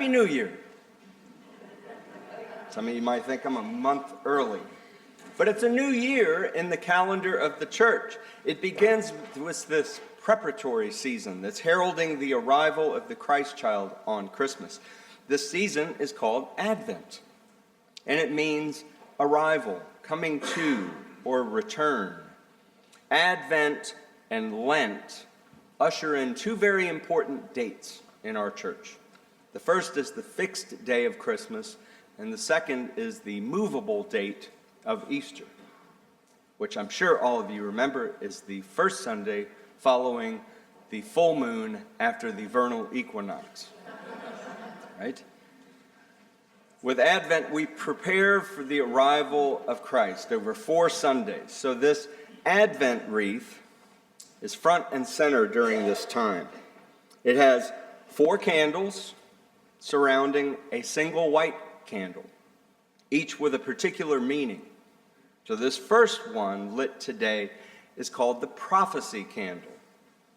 Happy New Year. Some of you might think I'm a month early, but it's a new year in the calendar of the church. It begins with this preparatory season that's heralding the arrival of the Christ child on Christmas. This season is called Advent, and it means arrival, coming to, or return. Advent and Lent usher in two very important dates in our church. The first is the fixed day of Christmas, and the second is the movable date of Easter, which I'm sure all of you remember is the first Sunday following the full moon after the vernal equinox. Right? With Advent, we prepare for the arrival of Christ over 4 Sundays. So this Advent wreath is front and center during this time. It has 4 candles surrounding a single white candle, each with a particular meaning. So this first one, lit today, is called the prophecy candle.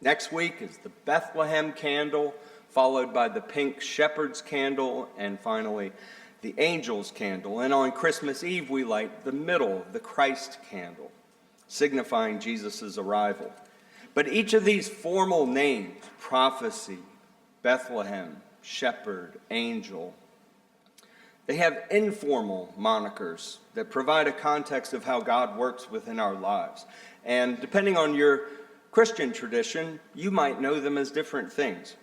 Next week is the Bethlehem candle, followed by the pink shepherd's candle, and finally the angel's candle. And on Christmas Eve, we light the middle, the Christ candle, signifying Jesus' arrival. But each of these formal names, prophecy, Bethlehem, shepherd, angel, they have informal monikers that provide a context of how God works within our lives. And depending on your Christian tradition, you might know them as different things.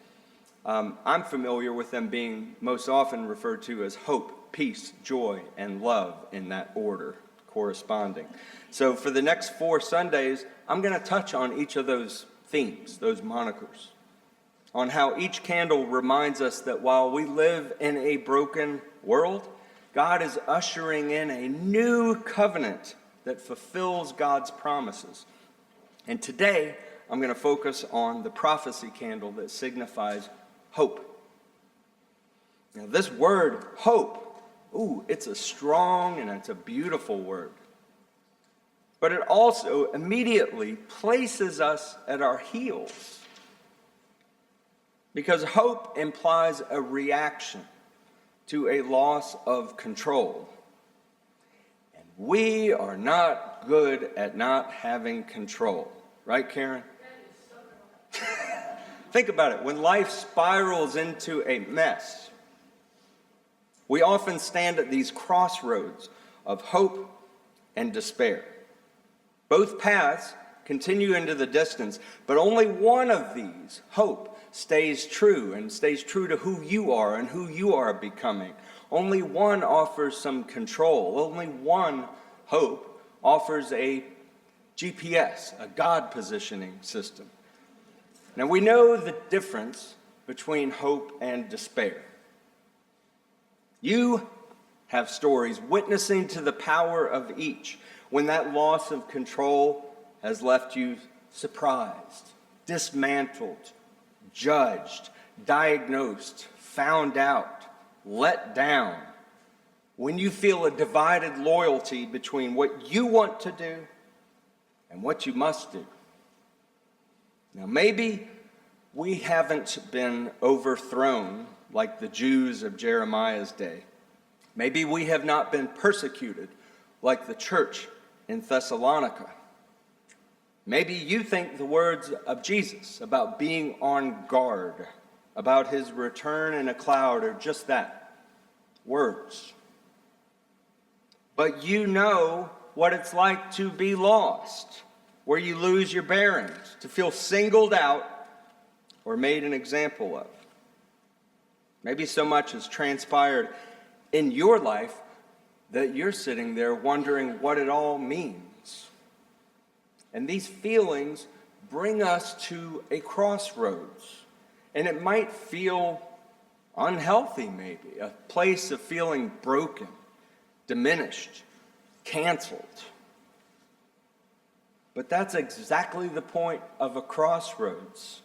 I'm familiar with them being most often referred to as hope, peace, joy, and love in that order corresponding. So for the next 4 Sundays, I'm going to touch on each of those themes, those monikers, on how each candle reminds us that while we live in a broken world, God is ushering in a new covenant that fulfills God's promises. And today, I'm going to focus on the prophecy candle that signifies hope. Now, this word, hope, it's a strong and it's a beautiful word. But it also immediately places us at our heels. Because hope implies a reaction to a loss of control. And we are not good at not having control. Right, Karen? Think about it. When life spirals into a mess, we often stand at these crossroads of hope and despair. Both paths continue into the distance, but only one of these, hope, stays true and stays true to who you are and who you are becoming. Only one offers some control. Only one, hope, offers a GPS, a God positioning system. Now we know the difference between hope and despair. You have stories witnessing to the power of each when that loss of control has left you surprised, dismantled, judged, diagnosed, found out, let down. When you feel a divided loyalty between what you want to do and what you must do. Now, maybe we haven't been overthrown like the Jews of Jeremiah's day. Maybe we have not been persecuted like the church in Thessalonica. Maybe you think the words of Jesus about being on guard, about his return in a cloud, are just that, words. But you know what it's like to be lost, where you lose your bearings, to feel singled out or made an example of. Maybe so much has transpired in your life that you're sitting there wondering what it all means. And these feelings bring us to a crossroads. And it might feel unhealthy, maybe, a place of feeling broken, diminished, canceled. But that's exactly the point of a crossroads,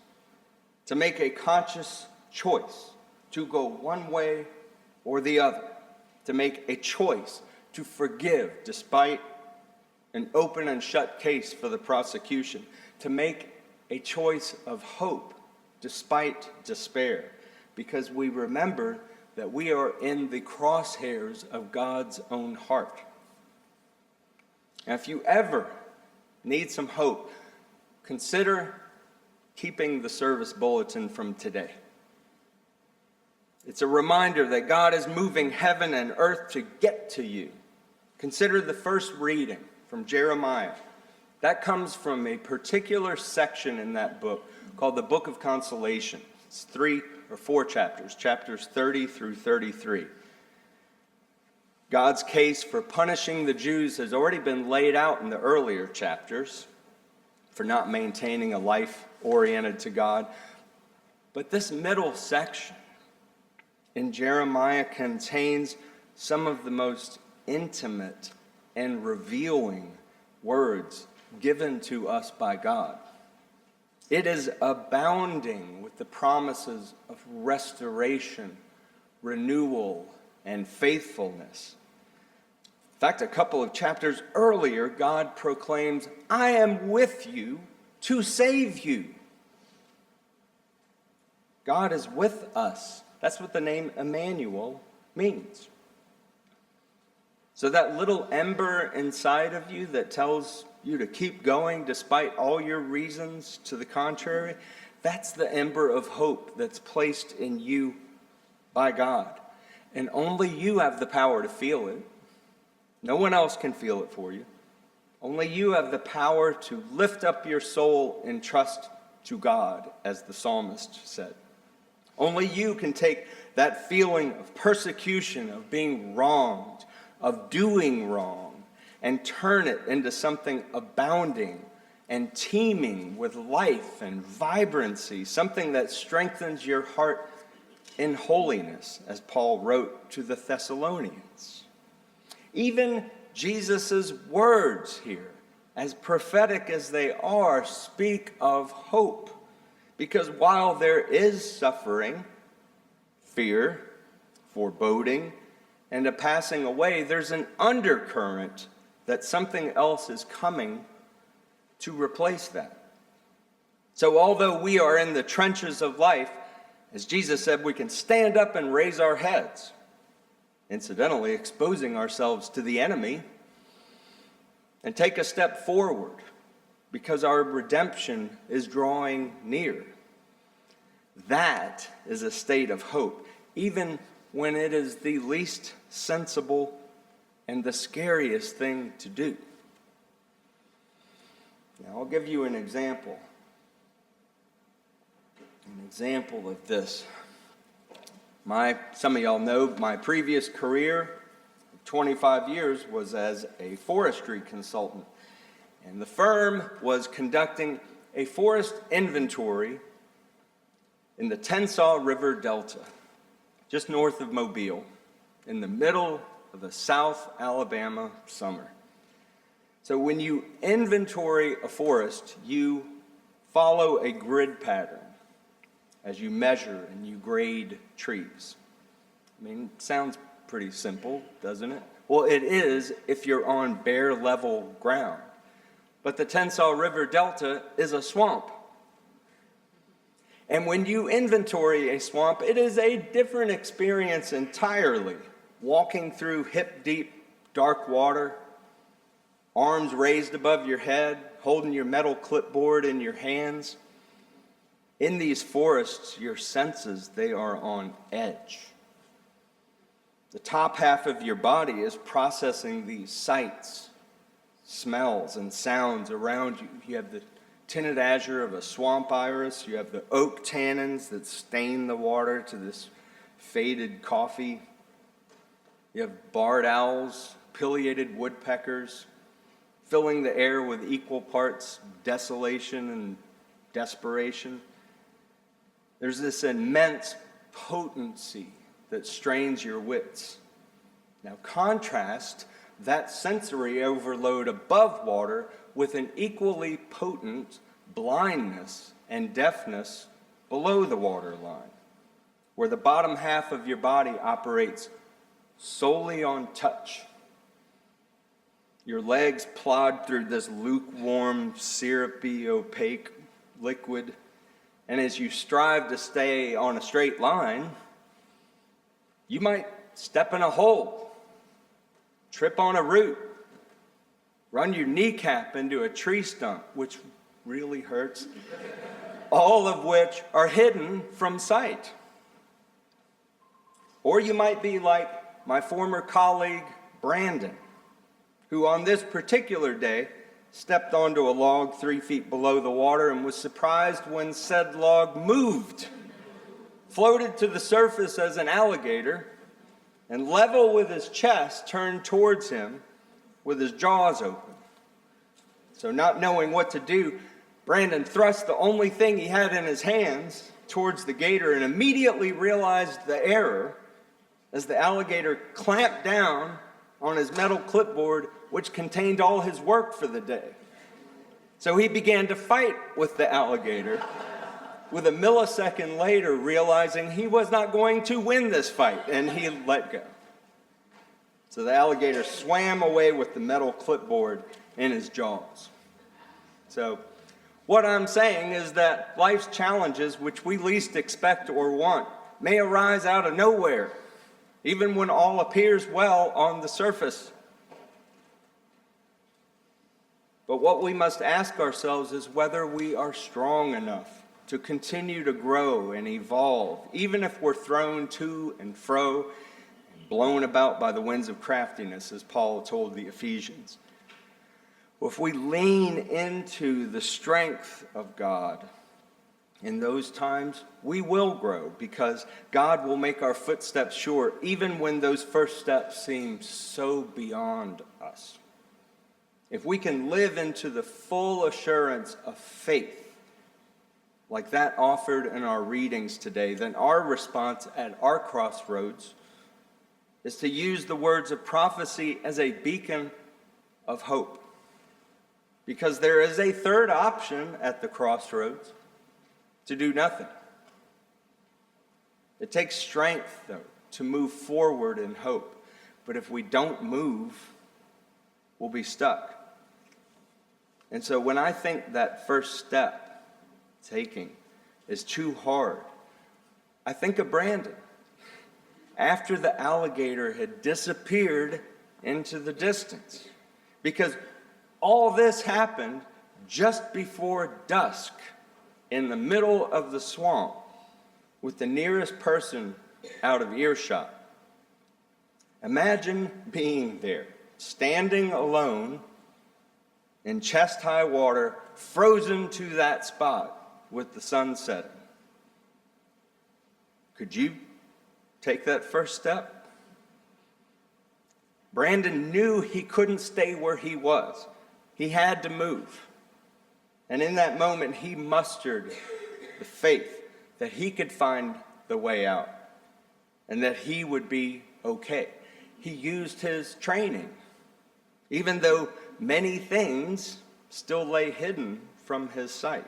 to make a conscious choice to go one way or the other, to make a choice to forgive despite an open and shut case for the prosecution, to make a choice of hope despite despair, because we remember that we are in the crosshairs of God's own heart. Now, if you ever need some hope, consider keeping the service bulletin from today. It's a reminder that God is moving heaven and earth to get to you. Consider the first reading from Jeremiah. That comes from a particular section in that book called the Book of Consolation. It's 3 or 4 chapters, chapters 30 through 33. God's case for punishing the Jews has already been laid out in the earlier chapters for not maintaining a life oriented to God. But this middle section in Jeremiah contains some of the most intimate and revealing words given to us by God. It is abounding with the promises of restoration, renewal, and faithfulness. In fact, a couple of chapters earlier, God proclaims, "I am with you to save you." God is with us. That's what the name Emmanuel means. So that little ember inside of you that tells you to keep going despite all your reasons to the contrary, that's the ember of hope that's placed in you by God. And only you have the power to feel it. No one else can feel it for you. Only you have the power to lift up your soul in trust to God, as the psalmist said. Only you can take that feeling of persecution, of being wronged, of doing wrong, and turn it into something abounding and teeming with life and vibrancy, something that strengthens your heart in holiness, as Paul wrote to the Thessalonians. Even Jesus' words here, as prophetic as they are, speak of hope. Because while there is suffering, fear, foreboding, and a passing away, there's an undercurrent that something else is coming to replace that. So although we are in the trenches of life, as Jesus said, we can stand up and raise our heads, incidentally exposing ourselves to the enemy, and take a step forward because our redemption is drawing near. That is a state of hope, even when it is the least sensible and the scariest thing to do. Now, I'll give you an example. An example of this. Some of y'all know my previous career, 25 years, was as a forestry consultant. And the firm was conducting a forest inventory in the Tensas River Delta, just north of Mobile, in the middle of a South Alabama summer. So when you inventory a forest, you follow a grid pattern as you measure and you grade trees. I mean, it sounds pretty simple, doesn't it? Well, it is if you're on bare level ground. But the Tensas River Delta is a swamp. And when you inventory a swamp, it is a different experience entirely. Walking through hip-deep, dark water, arms raised above your head, holding your metal clipboard in your hands. In these forests, your senses, they are on edge. The top half of your body is processing these sights, smells, and sounds around you. You have the tinted azure of a swamp iris. You have the oak tannins that stain the water to this faded coffee. You have barred owls, pileated woodpeckers, filling the air with equal parts desolation and desperation. There's this immense potency that strains your wits. Now contrast that sensory overload above water with an equally potent blindness and deafness below the waterline, where the bottom half of your body operates solely on touch. Your legs plod through this lukewarm, syrupy, opaque liquid, and as you strive to stay on a straight line, You might step in a hole, trip on a root, run your kneecap into a tree stump, which really hurts, all of which are hidden from sight. Or you might be like my former colleague, Brandon, who on this particular day stepped onto a log 3 feet below the water and was surprised when said log moved, floated to the surface as an alligator, and level with his chest turned towards him with his jaws open. So not knowing what to do, Brandon thrust the only thing he had in his hands towards the gator and immediately realized the error as the alligator clamped down on his metal clipboard, which contained all his work for the day. So he began to fight with the alligator, with a millisecond later realizing he was not going to win this fight, and he let go. So the alligator swam away with the metal clipboard in his jaws. So what I'm saying is that life's challenges, which we least expect or want, may arise out of nowhere, even when all appears well on the surface. But what we must ask ourselves is whether we are strong enough to continue to grow and evolve, even if we're thrown to and fro, and blown about by the winds of craftiness, as Paul told the Ephesians. Well, if we lean into the strength of God in those times, we will grow, because God will make our footsteps sure, even when those first steps seem so beyond us. If we can live into the full assurance of faith, like that offered in our readings today, then our response at our crossroads is to use the words of prophecy as a beacon of hope. Because there is a third option at the crossroads: to do nothing. It takes strength, though, to move forward in hope. But if we don't move, we'll be stuck. And so when I think that first step taking is too hard, I think of Brandon. After the alligator had disappeared into the distance. Because all this happened just before dusk in the middle of the swamp, with the nearest person out of earshot. Imagine being there, standing alone in chest-high water, frozen to that spot with the sun setting. Could you take that first step? Brandon knew he couldn't stay where he was. He had to move. And in that moment, he mustered the faith that he could find the way out and that he would be okay. He used his training, even though many things still lay hidden from his sight.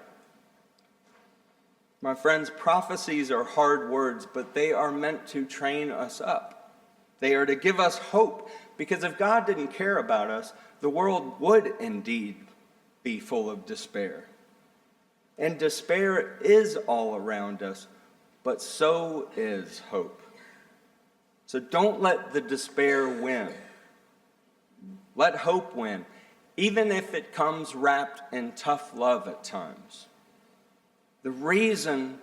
My friends, prophecies are hard words, but they are meant to train us up. They are to give us hope, because if God didn't care about us, the world would indeed be full of despair. And despair is all around us, but so is hope. So don't let the despair win. Let hope win, even if it comes wrapped in tough love at times. The reason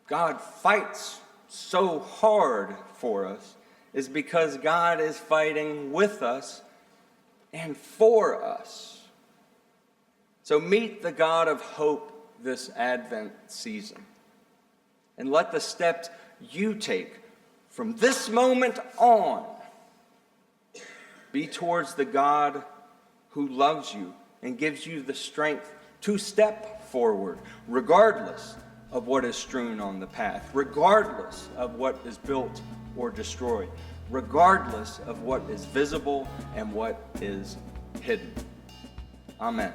God fights so hard for us is because God is fighting with us and for us. So meet the God of hope this Advent season, and let the steps you take from this moment on be towards the God who loves you and gives you the strength to step forward, regardless of what is strewn on the path, regardless of what is built or destroyed, regardless of what is visible and what is hidden. Amen.